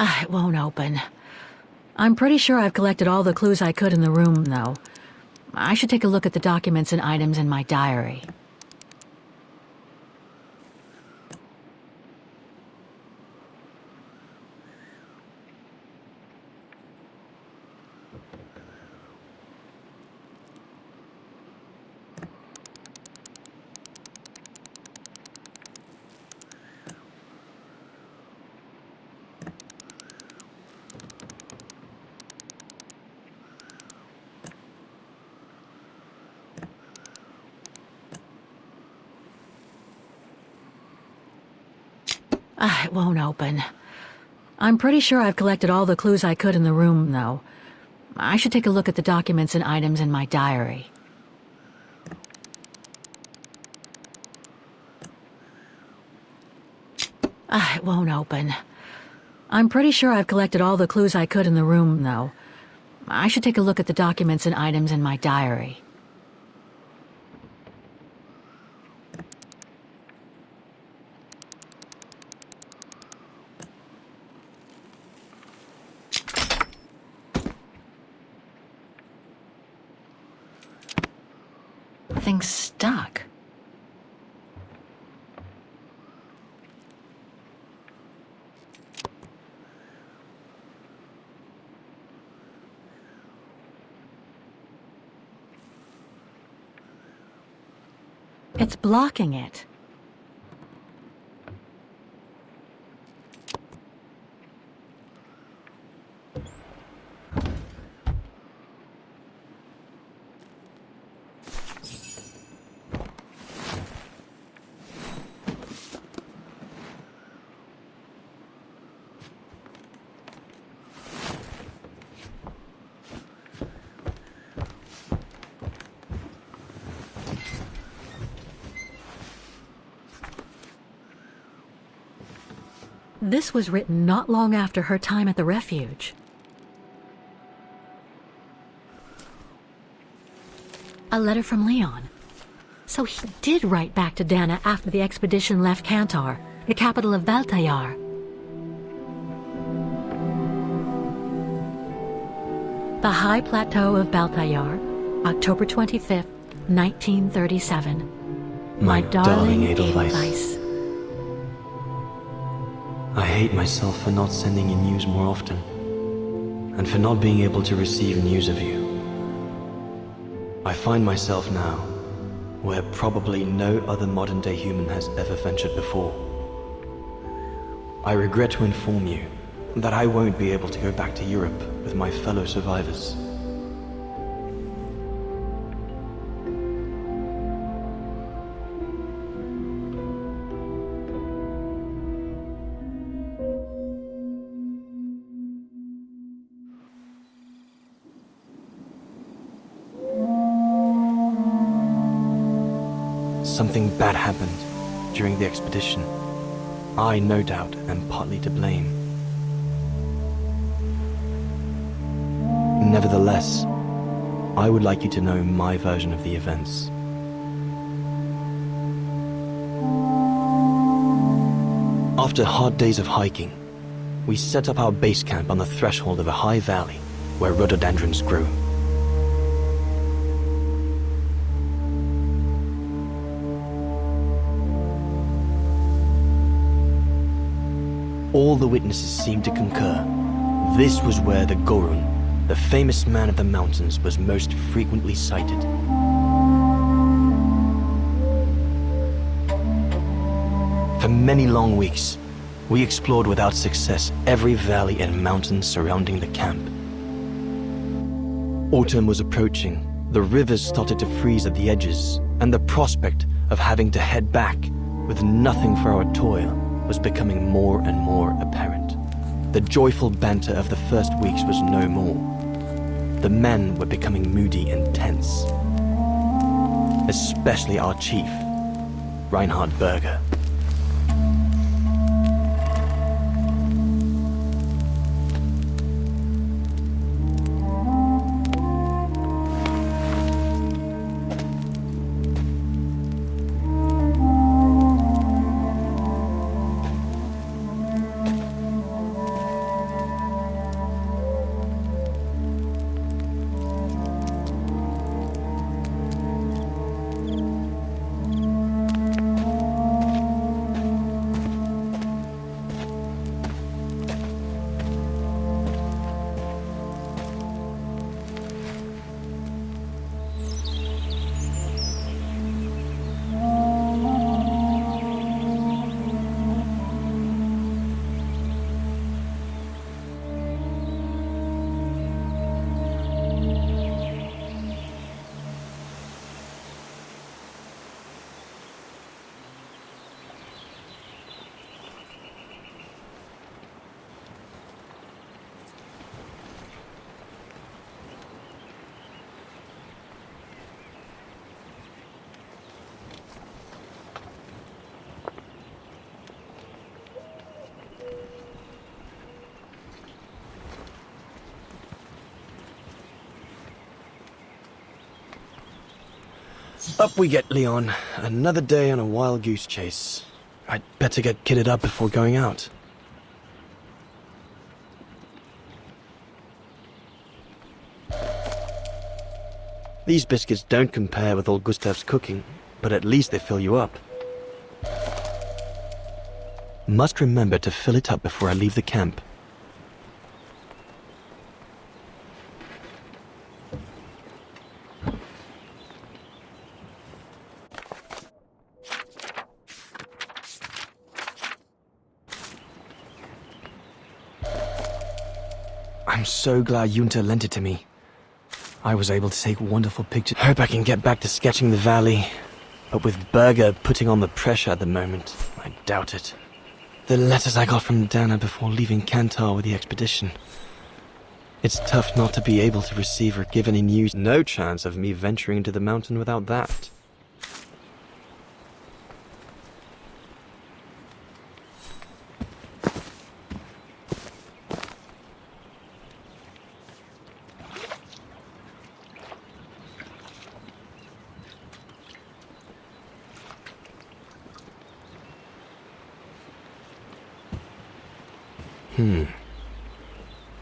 It won't open. I'm pretty sure I've collected all the clues I could in the room, though. I should take a look at the documents and items in my diary. It won't open. I'm pretty sure I've collected all the clues I could in the room, though. I should take a look at the documents and items in my diary. It won't open. I'm pretty sure I've collected all the clues I could in the room, though. I should take a look at the documents and items in my diary. Thing's stuck. It's blocking it. This was written not long after her time at the refuge. A letter from Leon. So he did write back to Dana after the expedition left Kantar, the capital of Baltayar. The High Plateau of Baltayar, October 25th, 1937. My darling Edelweiss. I hate myself for not sending you news more often, and for not being able to receive news of you. I find myself now where probably no other modern-day human has ever ventured before. I regret to inform you that I won't be able to go back to Europe with my fellow survivors. Something bad happened during the expedition. I, no doubt, am partly to blame. Nevertheless, I would like you to know my version of the events. After hard days of hiking, we set up our base camp on the threshold of a high valley where rhododendrons grew. All the witnesses seemed to concur. This was where the Gorun, the famous man of the mountains, was most frequently sighted. For many long weeks, we explored without success every valley and mountain surrounding the camp. Autumn was approaching, the rivers started to freeze at the edges, and the prospect of having to head back with nothing for our toil was becoming more and more apparent. The joyful banter of the first weeks was no more. The men were becoming moody and tense. Especially our chief, Reinhard Berger. Up we get, Leon. Another day on a wild goose chase. I'd better get kitted up before going out. These biscuits don't compare with old Gustav's cooking, but at least they fill you up. Must remember to fill it up before I leave the camp. I'm so glad Junta lent it to me. I was able to take wonderful pictures. Hope I can get back to sketching the valley. But with Berger putting on the pressure at the moment, I doubt it. The letters I got from Dana before leaving Kantar with the expedition. It's tough not to be able to receive or give any news. No chance of me venturing into the mountain without that.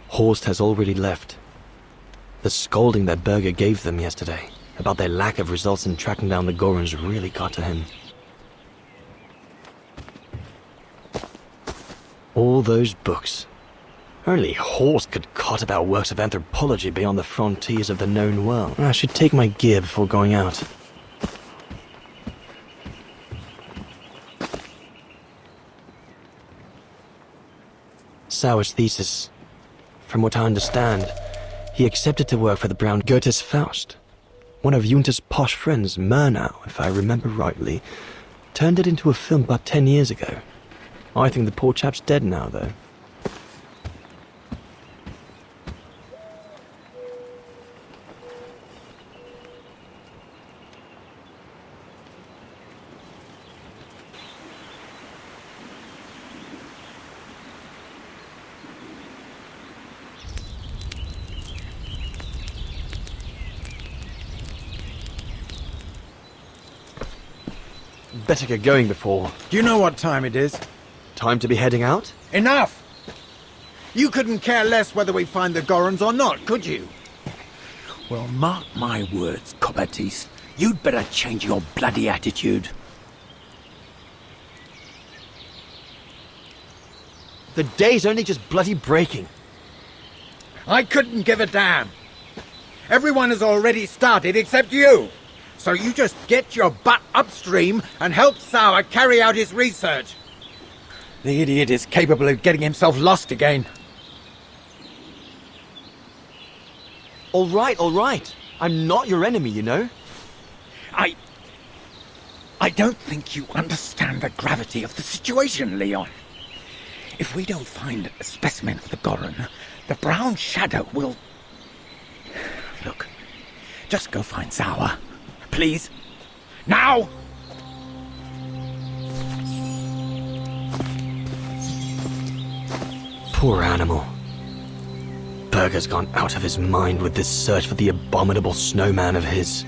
Horst has already left. The scolding that Berger gave them yesterday about their lack of results in tracking down the Gorons really got to him. All those books. Only Horst could cot about works of anthropology beyond the frontiers of the known world. I should take my gear before going out. Sauer's thesis. From what I understand, he accepted to work for the Brown Goethe's Faust. One of Junta's posh friends, Murnau, if I remember rightly, turned it into a film about 10 years ago. I think the poor chap's dead now, though. Better get going before... Do you know what time it is? Time to be heading out? Enough! You couldn't care less whether we find the Gorons or not, could you? Well, mark my words, Copperteeth. You'd better change your bloody attitude. The day's only just bloody breaking. I couldn't give a damn. Everyone has already started except you. So you just get your butt upstream and help Sauer carry out his research. The idiot is capable of getting himself lost again. All right. I'm not your enemy, you know. I don't think you understand the gravity of the situation, Leon. If we don't find a specimen of the Goron, the Brown Shadow will... Look, just go find Sauer. Please. Now! Poor animal. Berger's gone out of his mind with this search for the abominable snowman of his.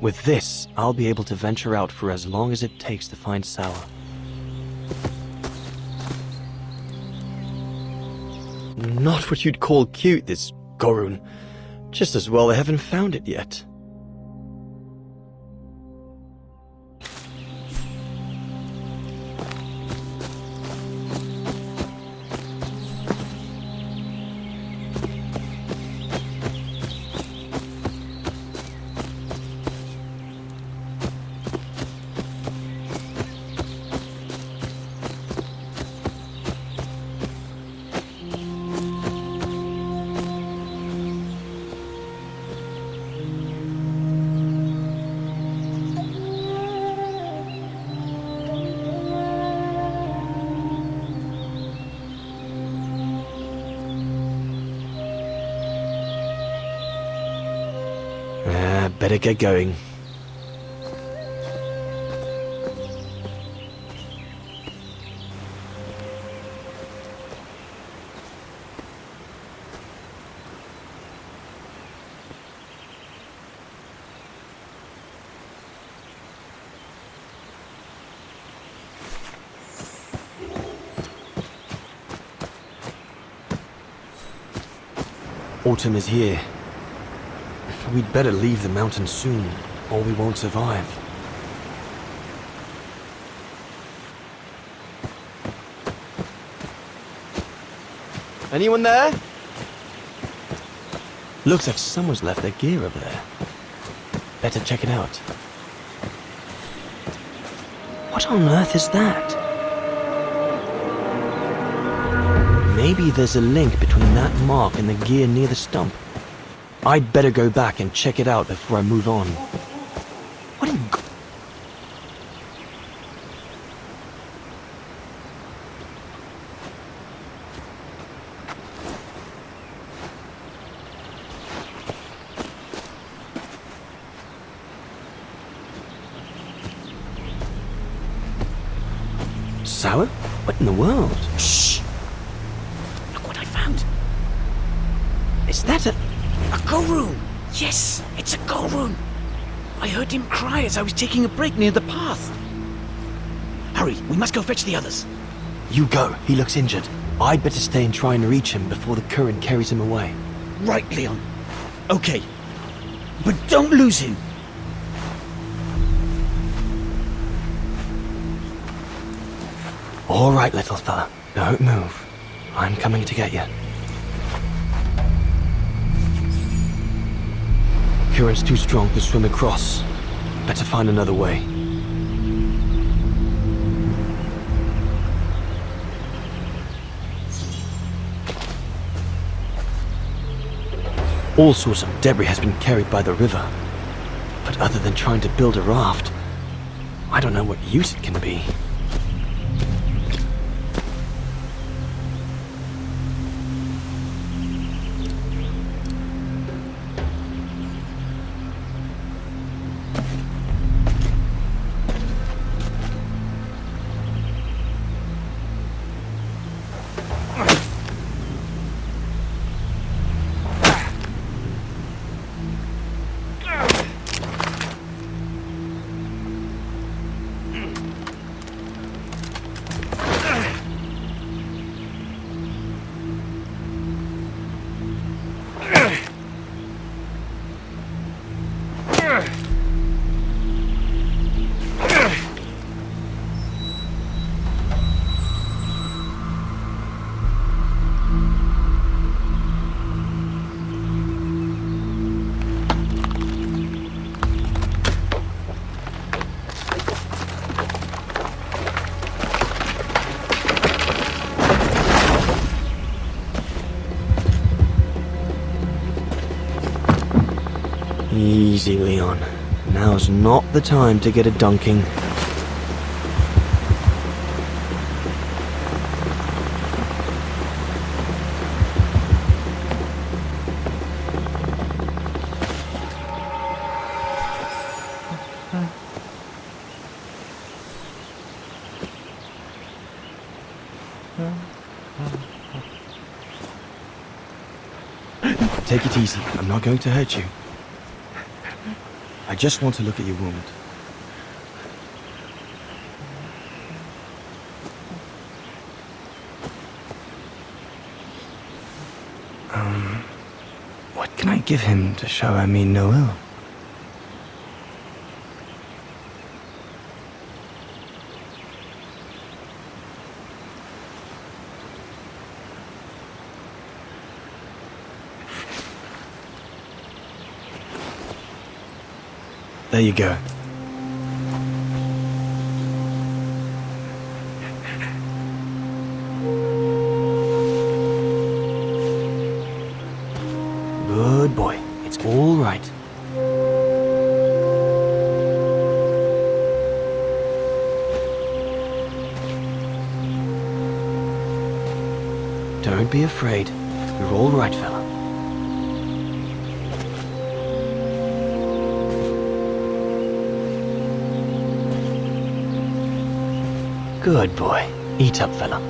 With this, I'll be able to venture out for as long as it takes to find Sauer. Not what you'd call cute, this Gorun. Just as well they haven't found it yet. Better get going. Autumn is here. We'd better leave the mountains soon, or we won't survive. Anyone there? Looks like someone's left their gear over there. Better check it out. What on earth is that? Maybe there's a link between that mark and the gear near the stump. I'd better go back and check it out before I move on. What in g- Sour? What in the world? Shh! Look what I found. Is that a... A go room! Yes, it's a go room! I heard him cry as I was taking a break near the path. Hurry, we must go fetch the others. You go. He looks injured. I'd better stay and try and reach him before the current carries him away. Right, Leon. Okay. But don't lose him. All right, little fella. Don't move. I'm coming to get you. Current's too strong to swim across. Better find another way. All sorts of debris has been carried by the river. But other than trying to build a raft, I don't know what use it can be. Easy, Leon. Now's not the time to get a dunking. Take it easy. I'm not going to hurt you. I just want to look at your wound. What can I give him to show I mean no ill? There you go. Good boy. It's all right. Don't be afraid. You're all right, fella. Good boy. Eat up, fella.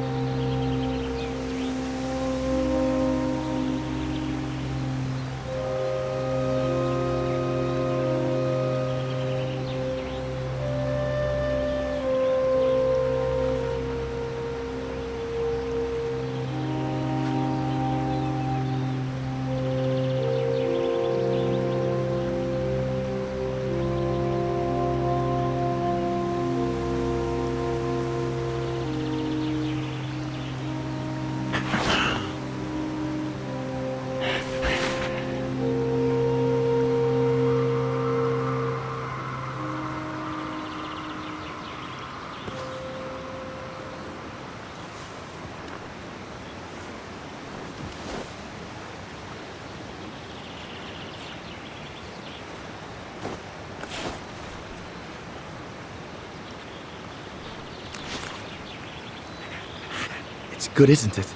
It's good, isn't it?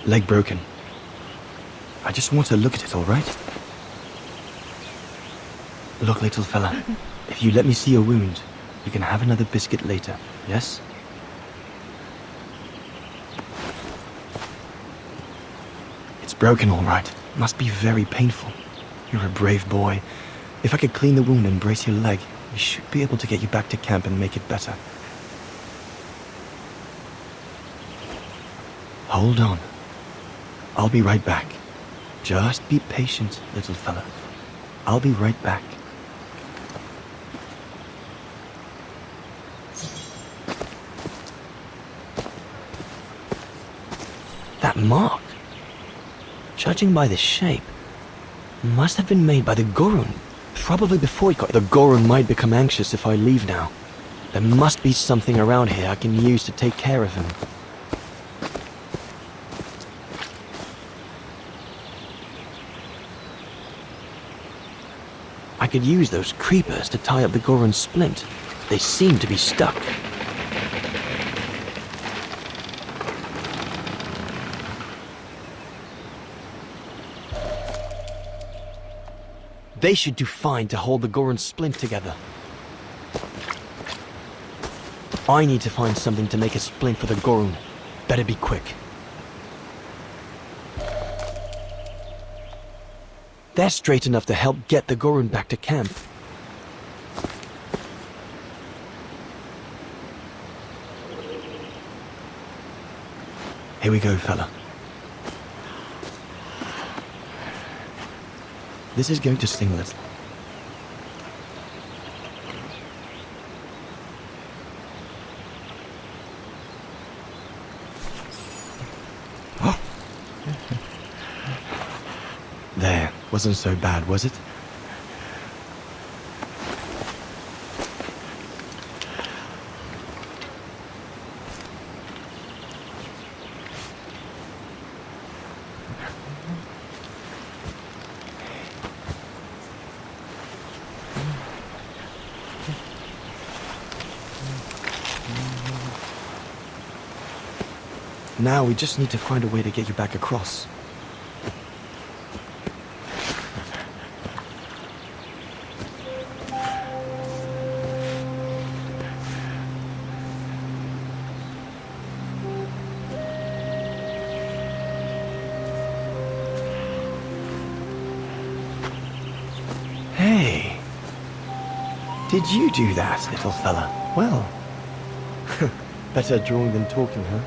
Leg broken. I just want to look at it, all right? Look, little fella, if you let me see your wound, you can have another biscuit later, yes? It's broken, all right. Must be very painful. You're a brave boy. If I could clean the wound and brace your leg, we should be able to get you back to camp and make it better. Hold on. I'll be right back. Just be patient, little fella. I'll be right back. That mark, judging by the shape, must have been made by the Gorun. Probably before he got... The Gorun might become anxious if I leave now. There must be something around here I can use to take care of him. I could use those creepers to tie up the Gorun's splint. They seem to be stuck. They should do fine to hold the Gorun's splint together. I need to find something to make a splint for the Gorun. Better be quick. They're straight enough to help get the Gorun back to camp. Here we go, fella. This is going to sting a little. There, wasn't so bad, was it? Now we just need to find a way to get you back across. Hey, did you do that, little fella? Well, better drawing than talking, huh?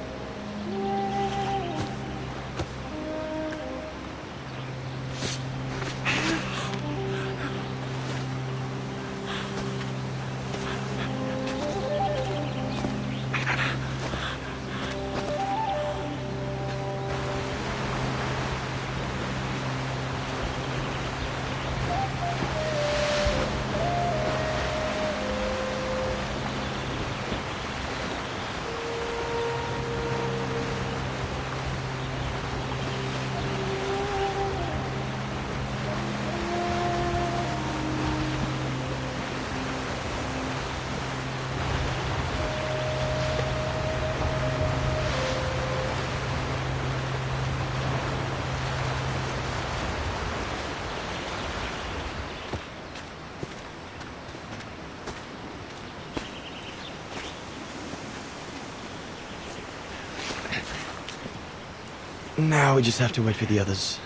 Now we just have to wait for the others.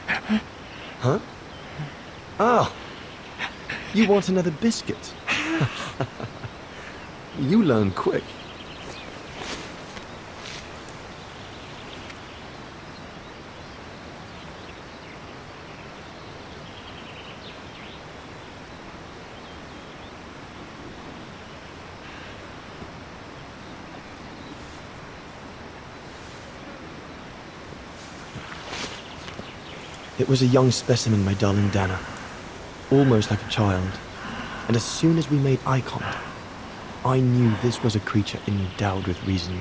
Huh? Oh. You want another biscuit? You learn quick. It was a young specimen, my darling Dana. Almost like a child. And as soon as we made eye contact, I knew this was a creature endowed with reason.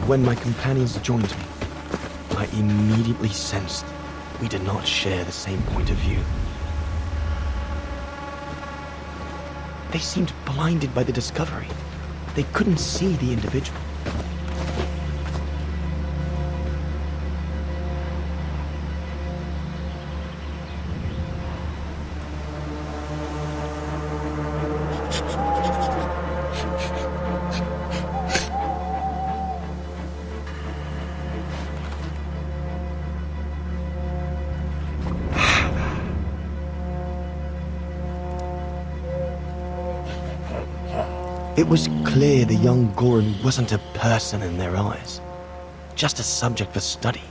When my companions joined me, I immediately sensed we did not share the same point of view. They seemed blinded by the discovery. They couldn't see the individual. It was clear the young Goran wasn't a person in their eyes, just a subject for study.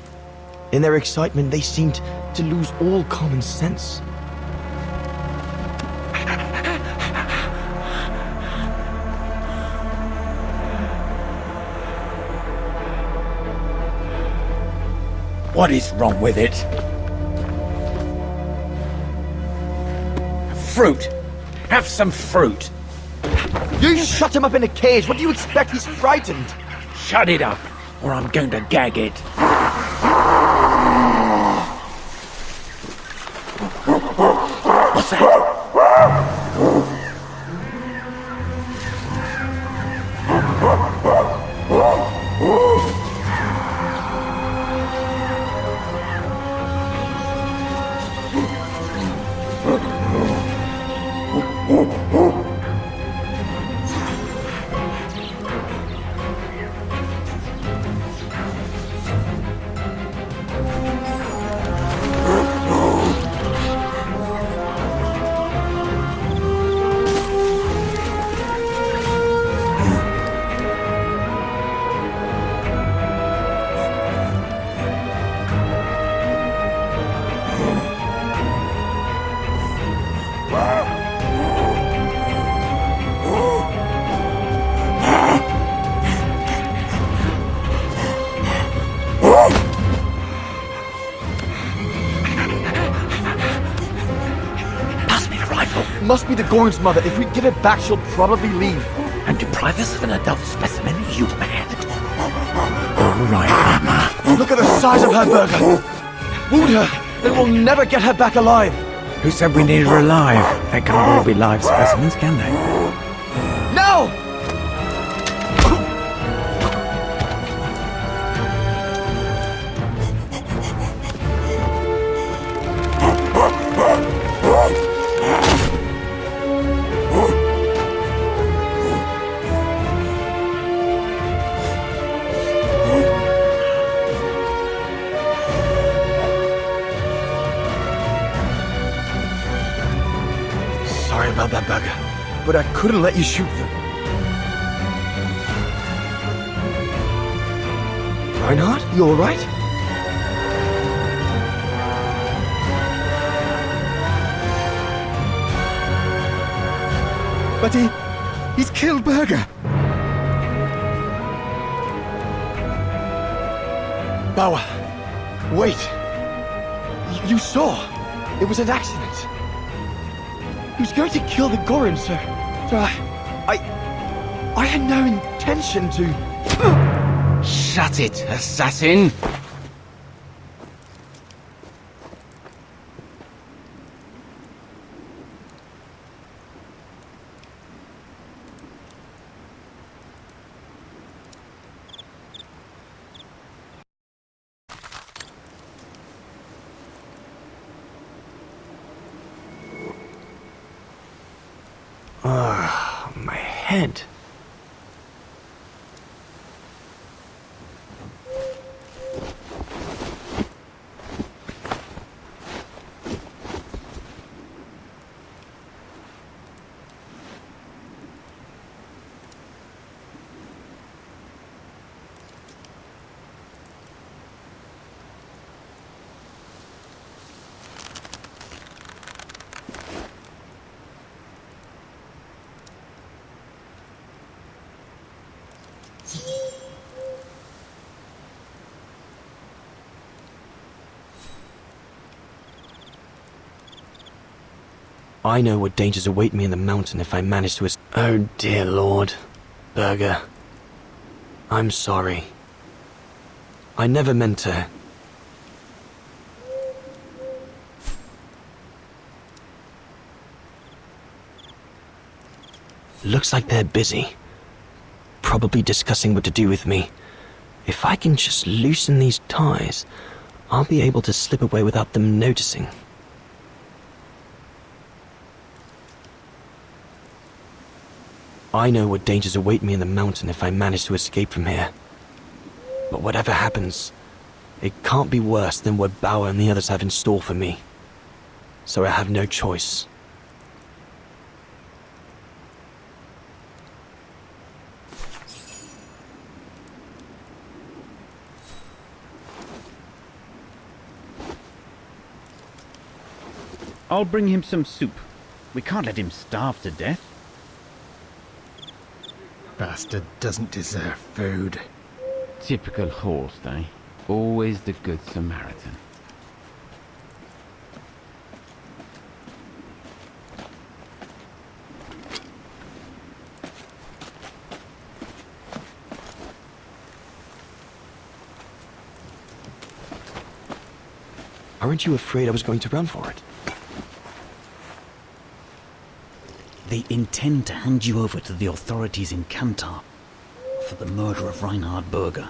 In their excitement, they seemed to lose all common sense. What is wrong with it? Fruit! Have some fruit! You shut him up in a cage. What do you expect? He's frightened. Shut it up, or I'm going to gag it. What's that? Must be the Goran's mother. If we give it back, she'll probably leave. And deprive us of an adult specimen, you mad? All right, Mama. Look at the size of her burger. Wound her, then we'll never get her back alive. Who said we need her alive? They can't all be live specimens, can they? No! Sorry about that, burger, but I couldn't let you shoot them. Reinhard, you all right? But he's killed Berger. Bauer, wait. You saw. It was an accident. He was going to kill the Goran, sir. I had no intention to... Shut it, assassin! My head. I know what dangers await me in the mountain if I manage to Oh dear Lord. Burger. I'm sorry. I never meant to... Looks like they're busy. Probably discussing what to do with me. If I can just loosen these ties, I'll be able to slip away without them noticing. I know what dangers await me in the mountain if I manage to escape from here. But whatever happens, it can't be worse than what Bauer and the others have in store for me. So I have no choice. I'll bring him some soup. We can't let him starve to death. Bastard doesn't deserve food. Typical Horst, eh? Always the good Samaritan. Aren't you afraid I was going to run for it? They intend to hand you over to the authorities in Kantar for the murder of Reinhard Berger.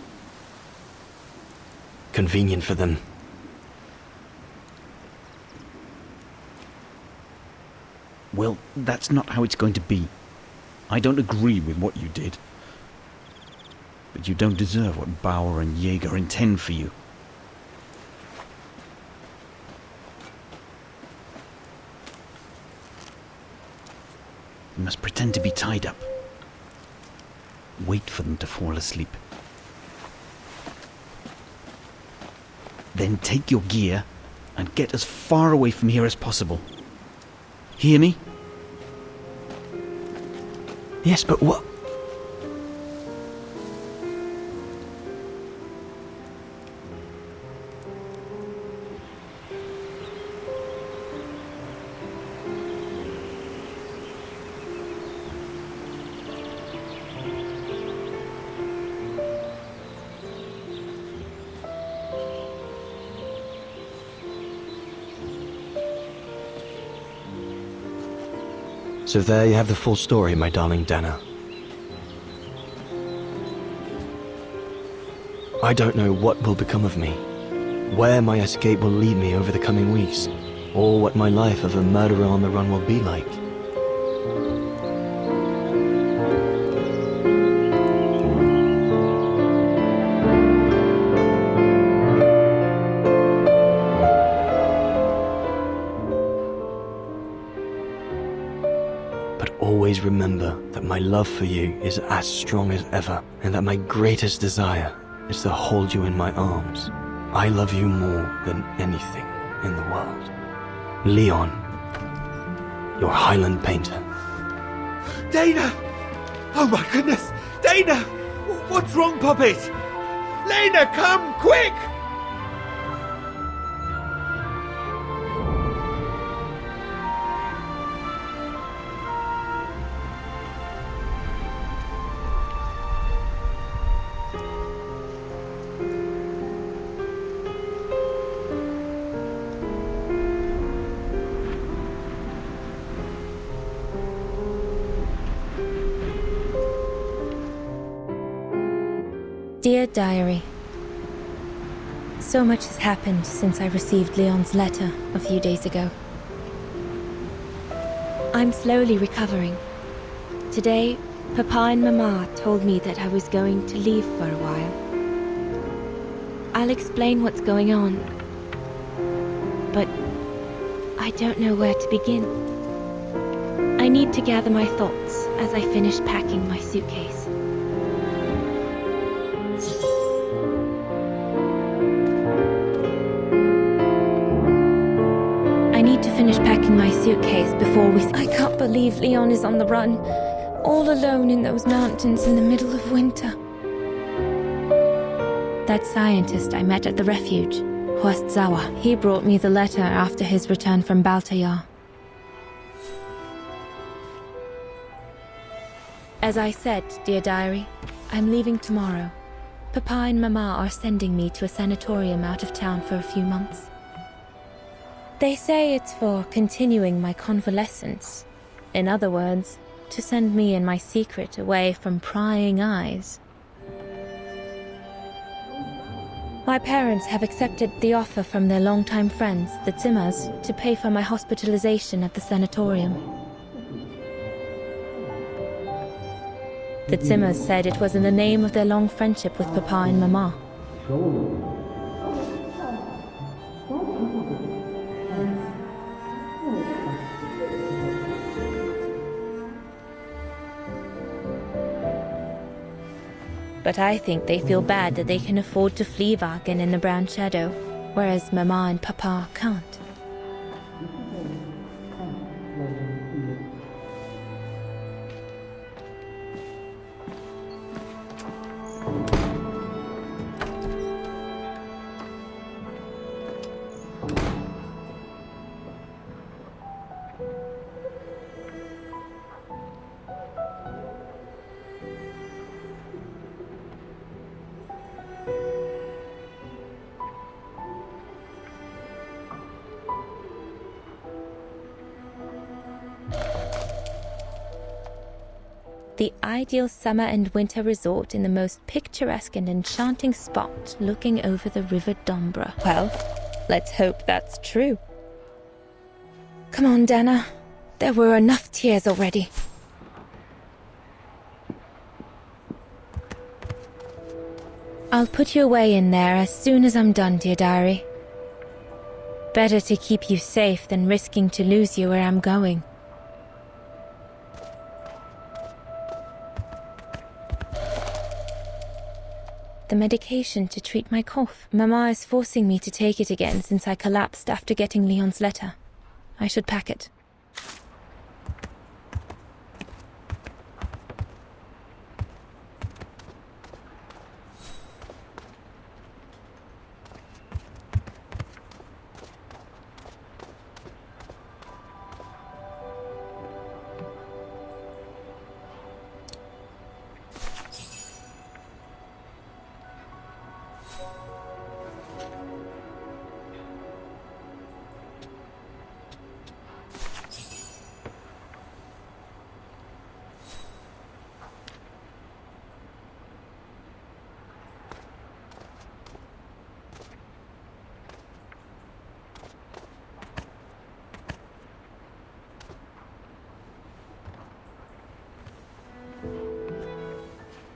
Convenient for them. Well, that's not how it's going to be. I don't agree with what you did. But you don't deserve what Bauer and Jaeger intend for you. You must pretend to be tied up. Wait for them to fall asleep. Then take your gear and get as far away from here as possible. Hear me? Yes, but what? So there you have the full story, my darling Dana. I don't know what will become of me, where my escape will lead me over the coming weeks, or what my life of a murderer on the run will be like. Always remember that my love for you is as strong as ever, and that my greatest desire is to hold you in my arms. I love you more than anything in the world. Leon, your Highland painter. Dana! Oh my goodness! Dana! What's wrong, Puppet? Lena, come, quick! Dear Diary, so much has happened since I received Leon's letter a few days ago. I'm slowly recovering, Today, Papa and Mama told me that I was going to leave for a while. I'll explain what's going on, but I don't know where to begin. I need to gather my thoughts as I finish packing my suitcase. I need to finish packing my suitcase before we... I can't believe Leon is on the run, all alone in those mountains in the middle of winter. That scientist I met at the refuge, Horst Sauer, he brought me the letter after his return from Baltayar. As I said, dear diary, I'm leaving tomorrow. Papa and Mama are sending me to a sanatorium out of town for a few months. They say it's for continuing my convalescence. In other words, to send me and my secret away from prying eyes. My parents have accepted the offer from their longtime friends, the Zimmers, to pay for my hospitalization at the sanatorium. The Zimmers said it was in the name of their long friendship with Papa and Mama. But I think they feel bad that they can afford to flee Wagen in the Brown Shadow, whereas Mama and Papa can't. The ideal summer and winter resort in the most picturesque and enchanting spot looking over the River Dombra. Well, let's hope that's true. Come on, Dana. There were enough tears already. I'll put you away in there as soon as I'm done, dear diary. Better to keep you safe than risking to lose you where I'm going. The medication to treat my cough. Mama is forcing me to take it again since I collapsed after getting Leon's letter. I should pack it.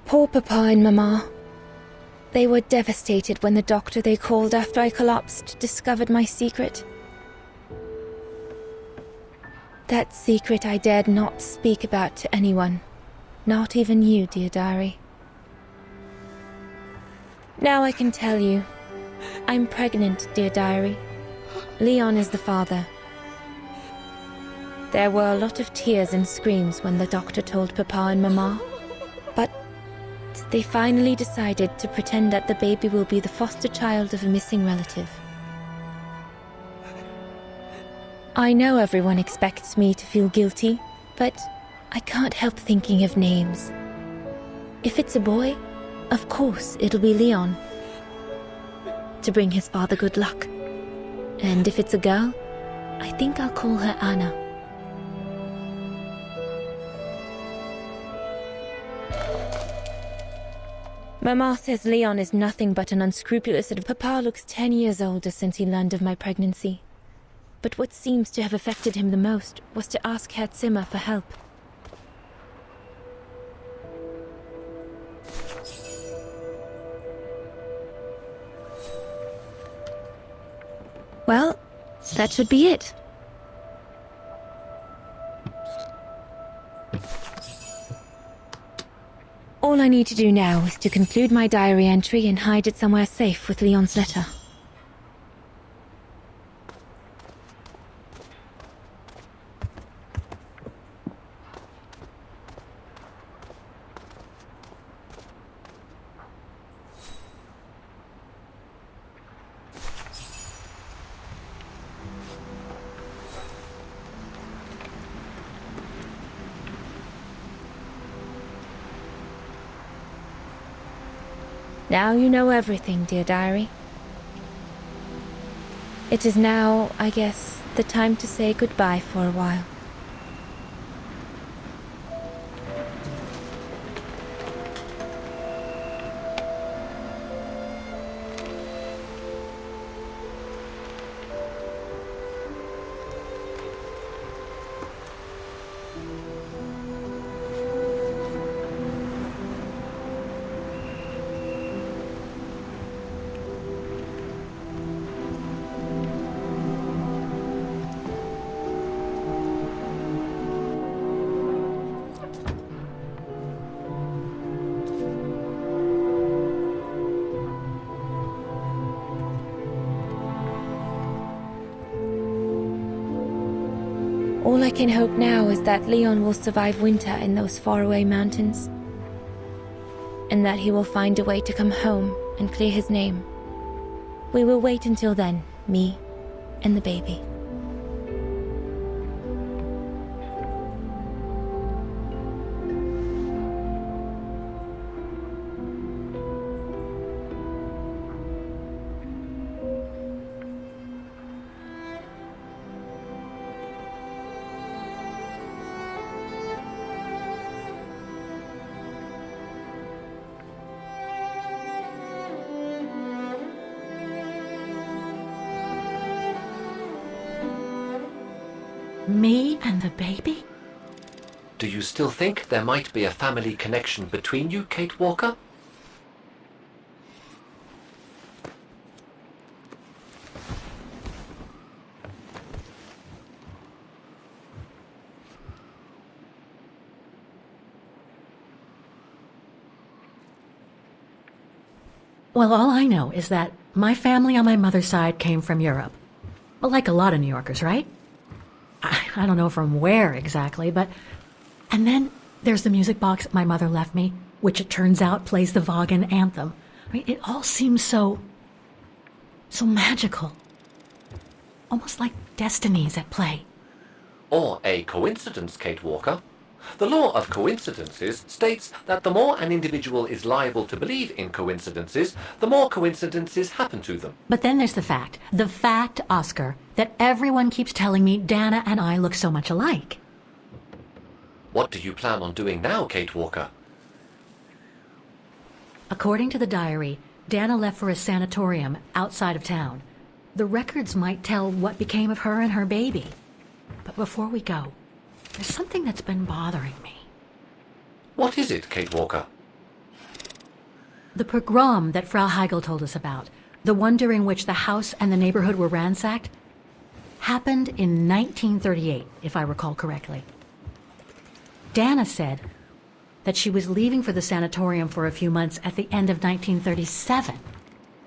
Poor Papa and Mama. They were devastated when the doctor they called after I collapsed discovered my secret. That secret I dared not speak about to anyone. Not even you, dear diary. Now I can tell you. I'm pregnant, dear diary. Leon is the father. There were a lot of tears and screams when the doctor told Papa and Mama. But they finally decided to pretend that the baby will be the foster child of a missing relative. I know everyone expects me to feel guilty, but I can't help thinking of names. If it's a boy, of course it'll be Leon, to bring his father good luck. And if it's a girl, I think I'll call her Anna. Mama says Leon is nothing but an unscrupulous and Papa looks 10 years older since he learned of my pregnancy. But what seems to have affected him the most was to ask Herr Zimmer for help. That should be it. All I need to do now is to conclude my diary entry and hide it somewhere safe with Leon's letter. Now you know everything, dear diary. It is now, I guess, the time to say goodbye for a while. All I can hope now is that Leon will survive winter in those faraway mountains, and that he will find a way to come home and clear his name. We will wait until then, me and the baby. Me and the baby? Do you still think there might be a family connection between you, Kate Walker? Well, all I know is that my family on my mother's side came from Europe. Well, like a lot of New Yorkers, right? I don't know from where exactly, but... And then there's the music box my mother left me, which it turns out plays the Vaughan anthem. I mean, it all seems so magical. Almost like destinies at play. Or a coincidence, Kate Walker. The law of coincidences states that the more an individual is liable to believe in coincidences, the more coincidences happen to them. But then there's the fact, Oscar, that everyone keeps telling me Dana and I look so much alike. What do you plan on doing now, Kate Walker? According to the diary, Dana left for a sanatorium outside of town. The records might tell what became of her and her baby. But before we go, there's something that's been bothering me. What is it, Kate Walker? The pogrom that Frau Heigl told us about, the one during which the house and the neighborhood were ransacked, happened in 1938, if I recall correctly. Dana said that she was leaving for the sanatorium for a few months at the end of 1937.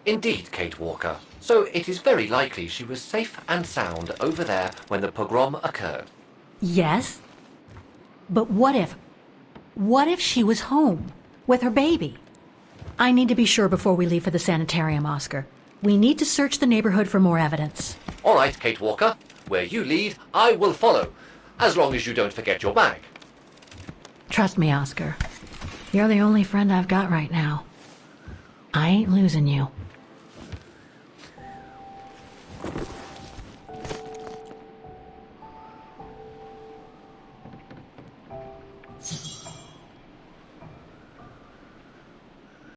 Indeed, Kate Walker. So it is very likely she was safe and sound over there when the pogrom occurred. Yes, but what if she was home with her baby? I need to be sure before we leave for the sanitarium, Oscar. We need to search the neighborhood for more evidence. All right, Kate Walker. Where you lead, I will follow, as long as you don't forget your bag. Trust me, Oscar. You're the only friend I've got right now. I ain't losing you.